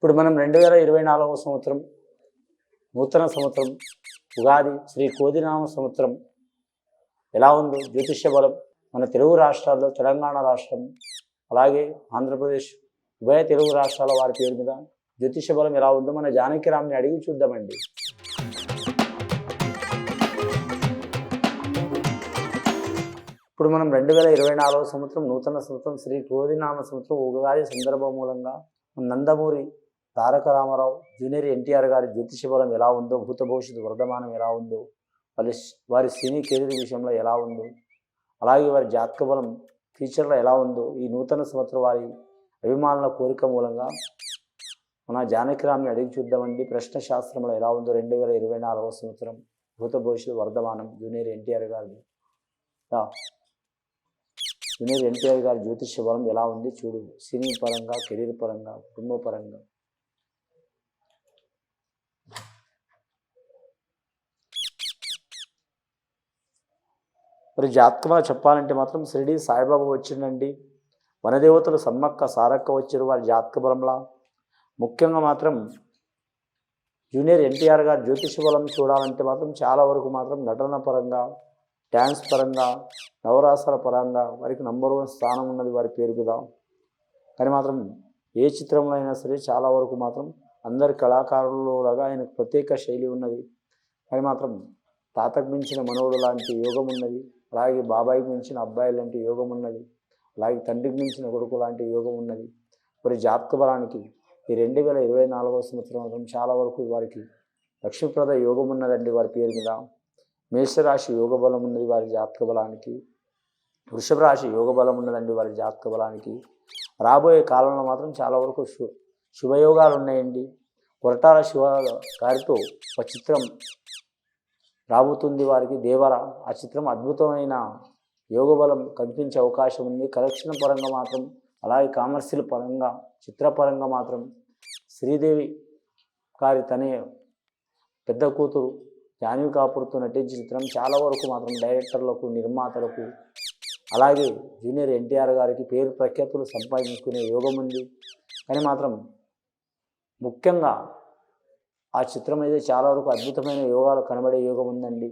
ఇప్పుడు మనం 2024వ సంవత్సరం నూతన సంవత్సరం ఉగాది శ్రీ కోదినామ సంవత్సరం ఎలా ఉందో జ్యోతిష్య బలం మన తెలుగు రాష్ట్రాల్లో తెలంగాణ రాష్ట్రం అలాగే ఆంధ్రప్రదేశ్ ఉభయ తెలుగు రాష్ట్రాల వారి పేరు మీద జ్యోతిష్య బలం ఎలా ఉందో మన జానకిరామ్ని అడిగి చూద్దామండి. ఇప్పుడు మనం 2024వ సంవత్సరం నూతన సంవత్సరం శ్రీ కోదినామ సంవత్సరం ఉగాది సందర్భం మూలంగా నందమూరి తారక రామారావు జూనియర్ ఎన్టీఆర్ గారి జ్యోతిష బలం ఎలా ఉందో, భూత భవిష్యత్తు వర్ధమానం ఎలా ఉందో, వారి సినీ కెరీర్ విషయంలో ఎలా ఉందో, అలాగే వారి జాతక బలం ఫ్యూచర్లో ఎలా ఉందో ఈ నూతన సంవత్సరం వారి అభిమానుల కోరిక మూలంగా మన జానకిరామ్ని అడిగి చూద్దామండి. ప్రశ్న శాస్త్రంలో ఎలా ఉందో 2024వ సంవత్సరం భూత భవిష్యత్తు వర్ధమానం జూనియర్ ఎన్టీఆర్ గారి జ్యోతిష్య బలం ఎలా ఉంది చూడు. సినీ పరంగా, కెరీర్ పరంగా, కుటుంబ పరంగా. మరి జాతకంలో చెప్పాలంటే మాత్రం షిరిడి సాయిబాబా వచ్చిందండి. వనదేవతలు సమ్మక్క సారక్క వచ్చారు వారి జాతక బలంలా. ముఖ్యంగా మాత్రం జూనియర్ ఎన్టీఆర్ గారి జ్యోతిష బలం చూడాలంటే మాత్రం చాలా వరకు మాత్రం నటన పరంగా, డ్యాన్స్ పరంగా, నవరాసాల పరంగా వారికి నంబర్ 1 స్థానం ఉన్నది వారి పేరు మీద. కానీ మాత్రం ఏ చిత్రంలో అయినా సరే చాలా వరకు మాత్రం అందరి కళాకారులలాగా ఆయనకు ప్రత్యేక శైలి ఉన్నది. కానీ మాత్రం తాతకు మించిన మనవుడు లాంటి యోగం ఉన్నది, అలాగే బాబాయికి మించిన అబ్బాయి లాంటి యోగం ఉన్నది, అలాగే తండ్రికి మించిన కొడుకు లాంటి యోగం ఉన్నది. మరి జాతక బలానికి ఈ 2024వ సంవత్సరం చాలా వరకు వారికి లక్ష్మీప్రద యోగం ఉన్నదండి వారి పేరు మీద. మేషరాశి యోగ బలం ఉన్నది వారి జాతక బలానికి. వృషభ రాశి యోగ బలం ఉన్నదండి వారి జాతక బలానికి. రాబోయే కాలంలో మాత్రం చాలా వరకు శుభయోగాలు ఉన్నాయండి. కొరటాల శివ గారితో ఒక చిత్రం రాబోతుంది వారికి, దేవర. ఆ చిత్రం అద్భుతమైన యోగ బలం కనిపించే అవకాశం ఉంది. కలెక్షన్ పరంగా మాత్రం, అలాగే కామర్షియల్ పరంగా, చిత్రపరంగా మాత్రం శ్రీదేవి గారి తనే పెద్ద కూతురు జాన్వీ కపూర్తో నటించిన చిత్రం చాలా వరకు మాత్రం డైరెక్టర్లకు, నిర్మాతలకు, అలాగే జూనియర్ ఎన్టీఆర్ గారికి పేరు ప్రఖ్యాతులు సంపాదించుకునే యోగం ఉంది. కానీ మాత్రం ముఖ్యంగా ఆ చిత్రం అయితే చాలా వరకు అద్భుతమైన యోగాలు కనబడే యోగం ఉందండి.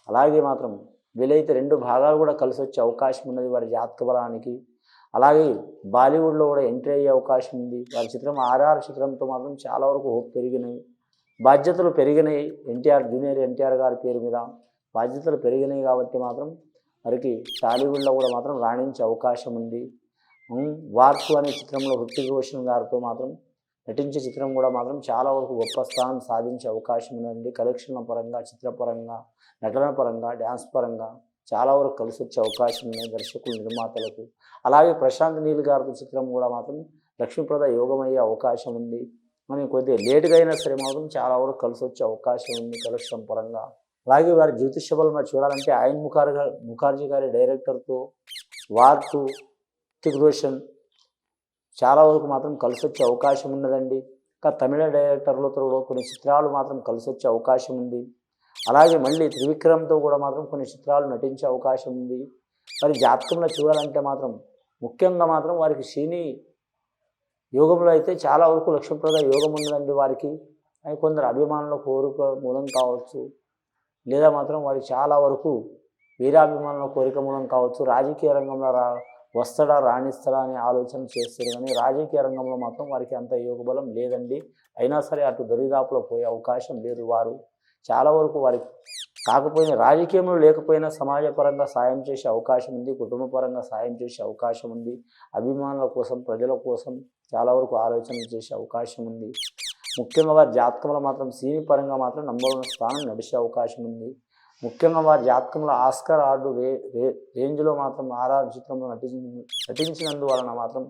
అలాగే మాత్రం వీలైతే 2 భాగాలు కూడా కలిసి వచ్చే అవకాశం ఉన్నది వారి జాతక బలానికి. అలాగే బాలీవుడ్లో కూడా ఎంట్రీ అయ్యే అవకాశం ఉంది. వారి చిత్రం ఆర్ఆర్ చిత్రంతో మాత్రం చాలా వరకు హోప్ పెరిగినాయి, బాధ్యతలు పెరిగినాయి. జూనియర్ ఎన్టీఆర్ గారి పేరు మీద బాధ్యతలు పెరిగినాయి కాబట్టి మాత్రం వారికి టాలీవుడ్లో కూడా మాత్రం రాణించే అవకాశం ఉంది. వార్సు అనే చిత్రంలో హృతిక్ రోషన్ గారితో మాత్రం నటించే చిత్రం కూడా మాత్రం చాలా వరకు గొప్ప స్థానం సాధించే అవకాశం ఉందండి. కలెక్షన్ల పరంగా, చిత్రపరంగా, నటన పరంగా, డ్యాన్స్ పరంగా చాలా వరకు కలిసి వచ్చే అవకాశం ఉన్నాయి దర్శకులు, నిర్మాతలకు. అలాగే ప్రశాంత్ నీల్ గారి చిత్రం కూడా మాత్రం లక్ష్మీప్రద యోగం అయ్యే అవకాశం ఉంది. మనం కొద్దిగా లేటుగా అయినా సరే మాత్రం చాలా వరకు కలిసి వచ్చే అవకాశం ఉంది కలెక్షన్ పరంగా. అలాగే వారి జ్యోతిష్య బలం చూడాలంటే ఆయన ముఖర్జీ గారి డైరెక్టర్తో వార్ 2 హృతిక్ రోషన్ చాలా వరకు మాత్రం కలిసి వచ్చే అవకాశం ఉన్నదండి. ఇంకా తమిళ డైరెక్టర్లతో కొన్ని చిత్రాలు మాత్రం కలిసి వచ్చే అవకాశం ఉంది. అలాగే మళ్ళీ త్రివిక్రమ్తో కూడా మాత్రం కొన్ని చిత్రాలు నటించే అవకాశం ఉంది. మరి జాతకంలో చూడాలంటే మాత్రం ముఖ్యంగా మాత్రం వారికి సినీ యోగంలో అయితే చాలా వరకు లక్ష్మీప్రద యోగం ఉన్నదండి వారికి. అది కొందరు అభిమానుల కోరిక మూలం కావచ్చు, లేదా మాత్రం వారికి చాలా వరకు వీరాభిమానుల కోరిక మూలం కావచ్చు. రాజకీయ రంగంలో వస్తాడా, రాణిస్తాడా అనే ఆలోచన చేస్తారు. కానీ రాజకీయ రంగంలో మాత్రం వారికి అంత యోగ బలం లేదండి. అయినా సరే అటు దరిదాపులో పోయే అవకాశం లేదు. వారు చాలా వరకు వారికి కాకపోయినా రాజకీయంలో లేకపోయినా సమాజపరంగా సాయం చేసే అవకాశం ఉంది, కుటుంబ పరంగా సాయం చేసే అవకాశం ఉంది, అభిమానుల కోసం, ప్రజల కోసం చాలా వరకు ఆలోచన చేసే అవకాశం ఉంది. ముఖ్యంగా వారి జాతకంలో మాత్రం సినీ పరంగా మాత్రం నంబర్ 1 స్థానం నడిచే అవకాశం ఉంది. ముఖ్యంగా వారి జాతకంలో ఆస్కార్ అవార్డు రేంజ్లో మాత్రం ఆర్ఆర్ చిత్రంలో నటించినందువలన మాత్రం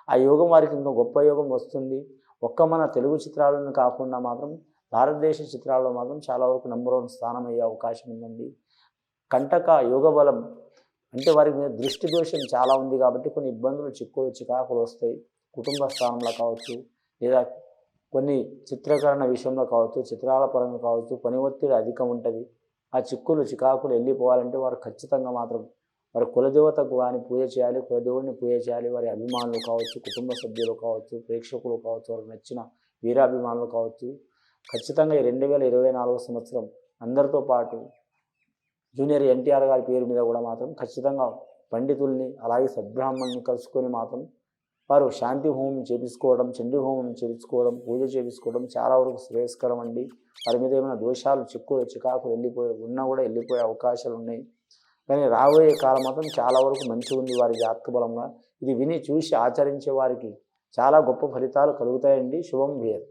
ఆ యోగం వారికి ఇంకా గొప్ప యోగం వస్తుంది. ఒక్క మన తెలుగు చిత్రాలను కాకుండా మాత్రం భారతదేశ చిత్రాల్లో మాత్రం చాలా వరకు నంబర్ 1 స్థానం అయ్యే అవకాశం ఉందండి. కంటక యోగ బలం అంటే వారికి మీద దృష్టి దోషం చాలా ఉంది కాబట్టి కొన్ని ఇబ్బందులు, చికాకులు వస్తాయి. కుటుంబ స్థానంలో కావచ్చు, లేదా కొన్ని చిత్రీకరణ విషయంలో కావచ్చు, చిత్రాల పరంగా కావచ్చు, పని ఒత్తిడి అధికం ఉంటుంది. ఆ చికాకులు వెళ్ళిపోవాలంటే వారు ఖచ్చితంగా మాత్రం వారి కులదేవతకు వారిని పూజ చేయాలి, కులదేవుడిని పూజ చేయాలి. వారి అభిమానులు కావచ్చు, కుటుంబ సభ్యులు కావచ్చు, ప్రేక్షకులు కావచ్చు, వారికి నచ్చిన వీరాభిమానులు కావచ్చు, ఖచ్చితంగా ఈ 2024 సంవత్సరం అందరితో పాటు జూనియర్ ఎన్టీఆర్ గారి పేరు మీద కూడా మాత్రం ఖచ్చితంగా పండితుల్ని అలాగే సద్బ్రాహ్మణ్ని కలుసుకొని మాత్రం వారు శాంతి హోమం చేపించుకోవడం, చండీ హోమం చేపించుకోవడం, పూజ చేపించుకోవడం చాలా వరకు శ్రేయస్కరం అండి. వారి మీద ఏమైనా దోషాలు చికాకు ఉన్నా కూడా వెళ్ళిపోయే అవకాశాలు ఉన్నాయి. కానీ రాబోయే కాలం మాత్రం చాలా వరకు మంచిగా ఉంది వారి జాతక బలంగా. ఇది విని చూసి ఆచరించే వారికి చాలా గొప్ప ఫలితాలు కలుగుతాయండి. శుభం భూయాత్.